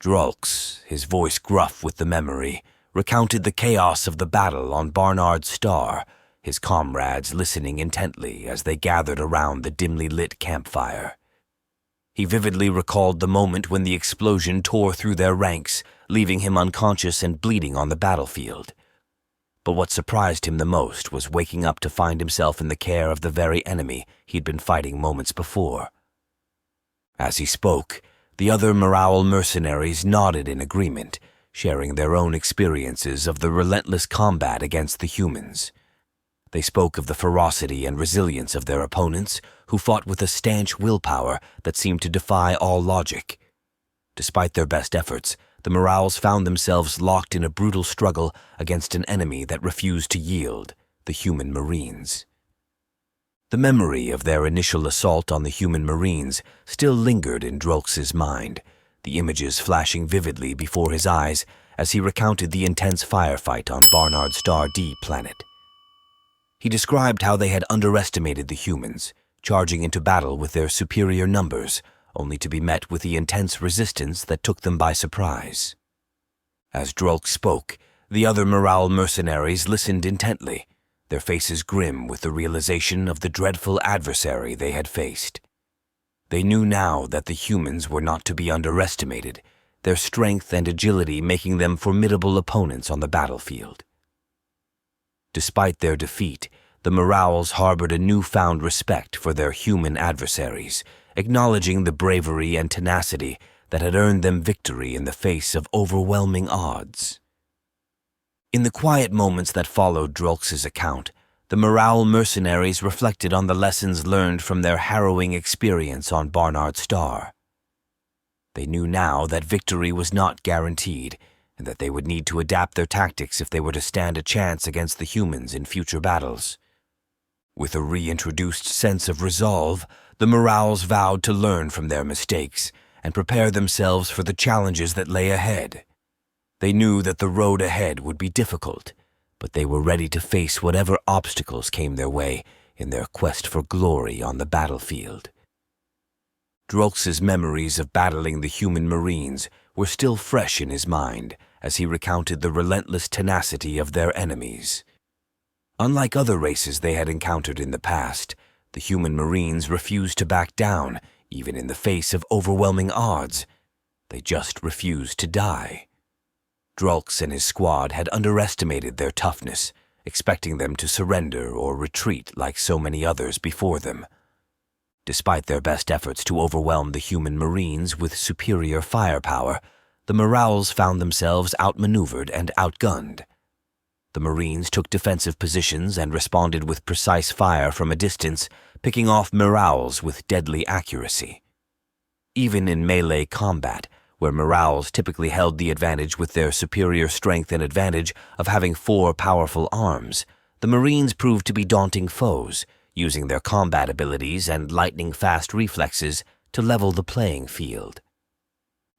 Drulx, his voice gruff with the memory, recounted the chaos of the battle on Barnard Star, his comrades listening intently as they gathered around the dimly lit campfire. He vividly recalled the moment when the explosion tore through their ranks, leaving him unconscious and bleeding on the battlefield. But what surprised him the most was waking up to find himself in the care of the very enemy he'd been fighting moments before. As he spoke, the other Mrowls mercenaries nodded in agreement, sharing their own experiences of the relentless combat against the humans. They spoke of the ferocity and resilience of their opponents, who fought with a stanch willpower that seemed to defy all logic. Despite their best efforts, the Mrowls found themselves locked in a brutal struggle against an enemy that refused to yield, the human Marines. The memory of their initial assault on the human Marines still lingered in Drulx's mind, the images flashing vividly before his eyes as he recounted the intense firefight on Barnard Star D planet. He described how they had underestimated the humans, charging into battle with their superior numbers, only to be met with the intense resistance that took them by surprise. As Drulx spoke, the other Mrowls mercenaries listened intently, their faces grim with the realization of the dreadful adversary they had faced. They knew now that the humans were not to be underestimated, their strength and agility making them formidable opponents on the battlefield. Despite their defeat, the Mrowls harbored a newfound respect for their human adversaries, acknowledging the bravery and tenacity that had earned them victory in the face of overwhelming odds. In the quiet moments that followed Drulx's account, the Mrowls mercenaries reflected on the lessons learned from their harrowing experience on Barnard Star. They knew now that victory was not guaranteed, and that they would need to adapt their tactics if they were to stand a chance against the humans in future battles. With a reintroduced sense of resolve, the Mrowls vowed to learn from their mistakes and prepare themselves for the challenges that lay ahead. They knew that the road ahead would be difficult, but they were ready to face whatever obstacles came their way in their quest for glory on the battlefield. Drulx's memories of battling the human Marines were still fresh in his mind as he recounted the relentless tenacity of their enemies. Unlike other races they had encountered in the past, the human Marines refused to back down, even in the face of overwhelming odds. They just refused to die. Drulx and his squad had underestimated their toughness, expecting them to surrender or retreat like so many others before them. Despite their best efforts to overwhelm the human Marines with superior firepower, the Mrowls found themselves outmaneuvered and outgunned. The Marines took defensive positions and responded with precise fire from a distance, picking off Mrowls with deadly accuracy. Even in melee combat, where Mrowls typically held the advantage with their superior strength and advantage of having 4 powerful arms, the Marines proved to be daunting foes, using their combat abilities and lightning-fast reflexes to level the playing field.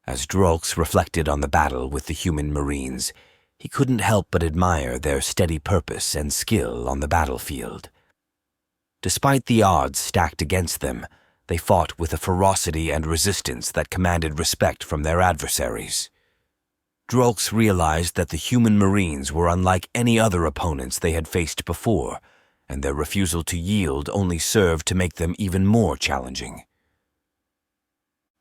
As Drulx reflected on the battle with the human Marines, he couldn't help but admire their steady purpose and skill on the battlefield. Despite the odds stacked against them, they fought with a ferocity and resistance that commanded respect from their adversaries. Drulx realized that the human Marines were unlike any other opponents they had faced before, and their refusal to yield only served to make them even more challenging.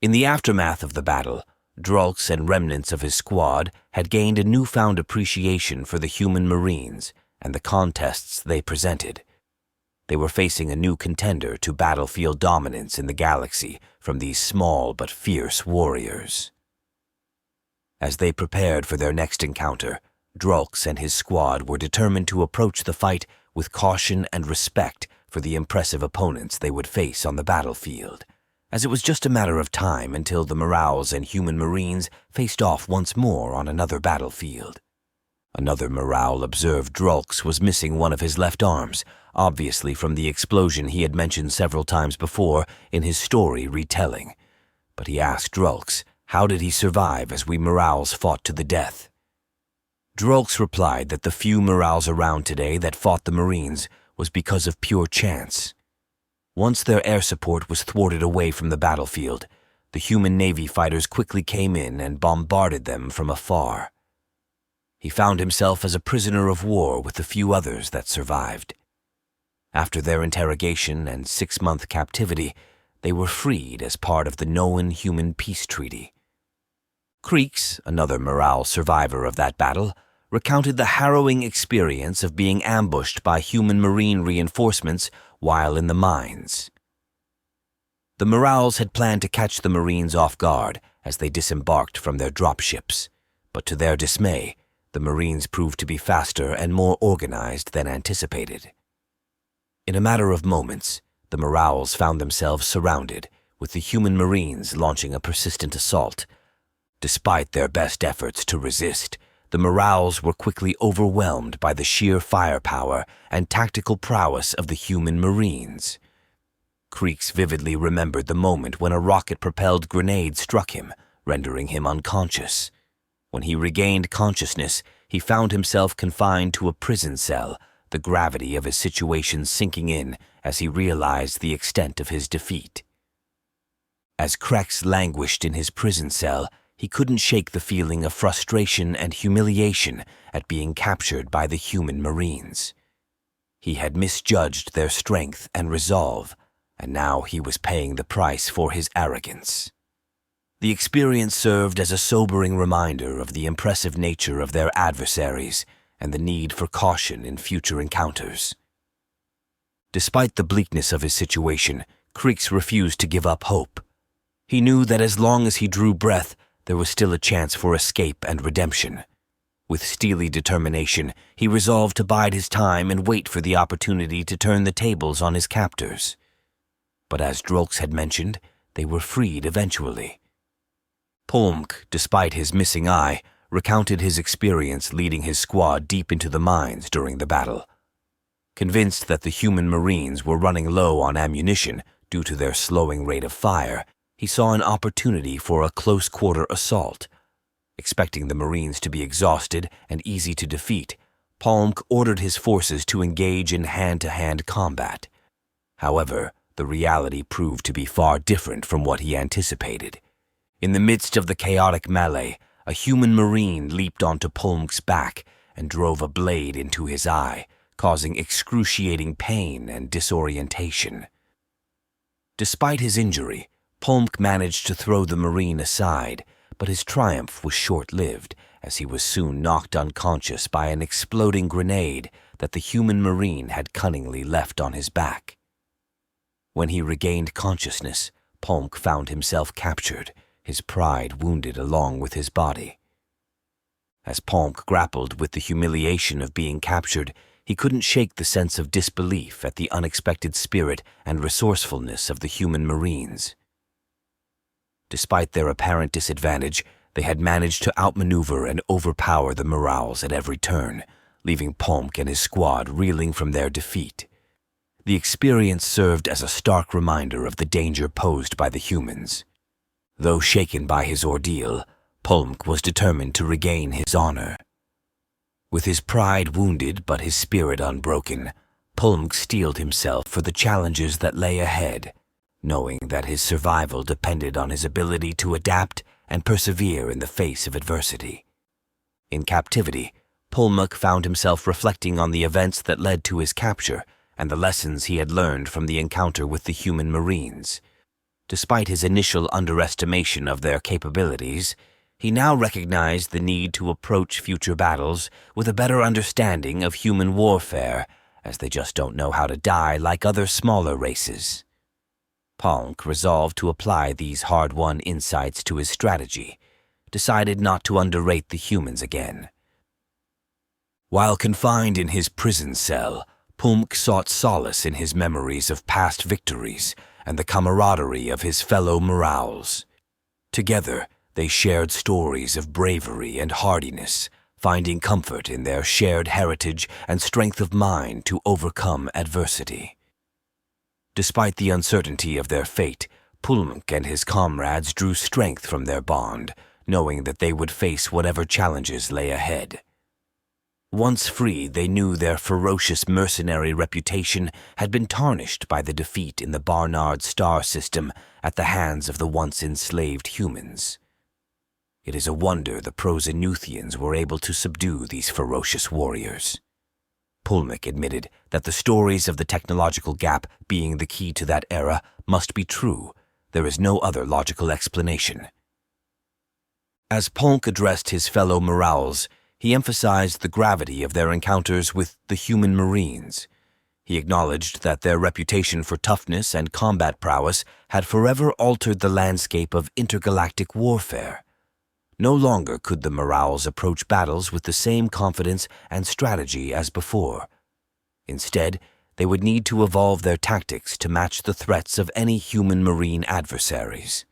In the aftermath of the battle, Drulx and remnants of his squad had gained a newfound appreciation for the human Marines and the contests they presented. They were facing a new contender to battlefield dominance in the galaxy from these small but fierce warriors. As they prepared for their next encounter, Drulx and his squad were determined to approach the fight with caution and respect for the impressive opponents they would face on the battlefield, as it was just a matter of time until the Mrowls and human Marines faced off once more on another battlefield. Another Mrowls observed Drulx was missing one of his left arms, obviously from the explosion he had mentioned several times before in his story retelling. But he asked Drulx, how did he survive as we Mrowls fought to the death? Drulx replied that the few Mrowls around today that fought the Marines was because of pure chance. Once their air support was thwarted away from the battlefield, the human Navy fighters quickly came in and bombarded them from afar. He found himself as a prisoner of war with the few others that survived. After their interrogation and 6-month captivity, they were freed as part of the Noan-Human Peace Treaty. Creeks, another Mrowls survivor of that battle, recounted the harrowing experience of being ambushed by human marine reinforcements while in the mines. The Mrowls had planned to catch the Marines off guard as they disembarked from their dropships, but to their dismay, the Marines proved to be faster and more organized than anticipated. In a matter of moments, the Mrowls found themselves surrounded, with the human Marines launching a persistent assault. Despite their best efforts to resist, the Mrowls were quickly overwhelmed by the sheer firepower and tactical prowess of the human Marines. Creeks vividly remembered the moment when a rocket-propelled grenade struck him, rendering him unconscious. When he regained consciousness, he found himself confined to a prison cell, the gravity of his situation sinking in as he realized the extent of his defeat. As Creeks languished in his prison cell, he couldn't shake the feeling of frustration and humiliation at being captured by the human Marines. He had misjudged their strength and resolve, and now he was paying the price for his arrogance. The experience served as a sobering reminder of the impressive nature of their adversaries and the need for caution in future encounters. Despite the bleakness of his situation, Creeks refused to give up hope. He knew that as long as he drew breath, there was still a chance for escape and redemption. With steely determination, he resolved to bide his time and wait for the opportunity to turn the tables on his captors. But as Drolks had mentioned, they were freed eventually. Polmk, despite his missing eye, recounted his experience leading his squad deep into the mines during the battle. Convinced that the human Marines were running low on ammunition due to their slowing rate of fire, he saw an opportunity for a close-quarter assault. Expecting the Marines to be exhausted and easy to defeat, Polmk ordered his forces to engage in hand-to-hand combat. However, the reality proved to be far different from what he anticipated. In the midst of the chaotic melee, a human Marine leaped onto Polmk's back and drove a blade into his eye, causing excruciating pain and disorientation. Despite his injury, Polmk managed to throw the Marine aside, but his triumph was short-lived, as he was soon knocked unconscious by an exploding grenade that the human Marine had cunningly left on his back. When he regained consciousness, Polmk found himself captured, his pride wounded along with his body. As Polmk grappled with the humiliation of being captured, he couldn't shake the sense of disbelief at the unexpected spirit and resourcefulness of the human Marines. Despite their apparent disadvantage, they had managed to outmaneuver and overpower the Mrowls at every turn, leaving Polmk and his squad reeling from their defeat. The experience served as a stark reminder of the danger posed by the humans. Though shaken by his ordeal, Polmk was determined to regain his honor. With his pride wounded but his spirit unbroken, Polmk steeled himself for the challenges that lay ahead, knowing that his survival depended on his ability to adapt and persevere in the face of adversity. In captivity, Polmk found himself reflecting on the events that led to his capture and the lessons he had learned from the encounter with the human Marines. Despite his initial underestimation of their capabilities, he now recognized the need to approach future battles with a better understanding of human warfare, as they just don't know how to die like other smaller races. Polmk resolved to apply these hard-won insights to his strategy, decided not to underrate the humans again. While confined in his prison cell, Polmk sought solace in his memories of past victories and the camaraderie of his fellow Mrowls. Together, they shared stories of bravery and hardiness, finding comfort in their shared heritage and strength of mind to overcome adversity. Despite the uncertainty of their fate, Polmk and his comrades drew strength from their bond, knowing that they would face whatever challenges lay ahead. Once free, they knew their ferocious mercenary reputation had been tarnished by the defeat in the Barnard Star System at the hands of the once enslaved humans. It is a wonder the Prozenuthians were able to subdue these ferocious warriors. Pulmic admitted that the stories of the technological gap being the key to that era must be true. There is no other logical explanation. As Polk addressed his fellow Mrowls, he emphasized the gravity of their encounters with the human Marines. He acknowledged that their reputation for toughness and combat prowess had forever altered the landscape of intergalactic warfare. No longer could the Mrowls approach battles with the same confidence and strategy as before. Instead, they would need to evolve their tactics to match the threats of any human Marine adversaries.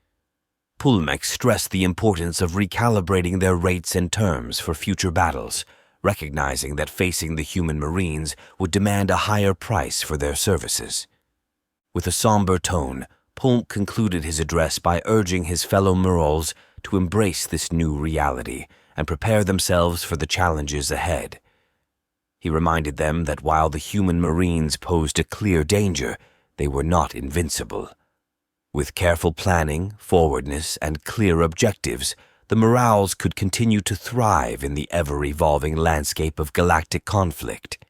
Pulmek stressed the importance of recalibrating their rates and terms for future battles, recognizing that facing the human Marines would demand a higher price for their services. With a somber tone, Pulk concluded his address by urging his fellow Mrowls to embrace this new reality and prepare themselves for the challenges ahead. He reminded them that while the human Marines posed a clear danger, they were not invincible. With careful planning, forwardness, and clear objectives, the Mrowls could continue to thrive in the ever-evolving landscape of galactic conflict.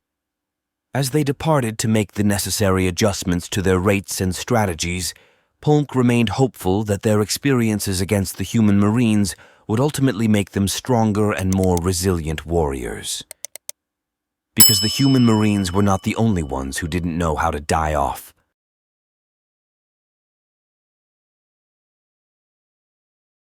As they departed to make the necessary adjustments to their rates and strategies, Polk remained hopeful that their experiences against the human Marines would ultimately make them stronger and more resilient warriors. Because the human Marines were not the only ones who didn't know how to die off.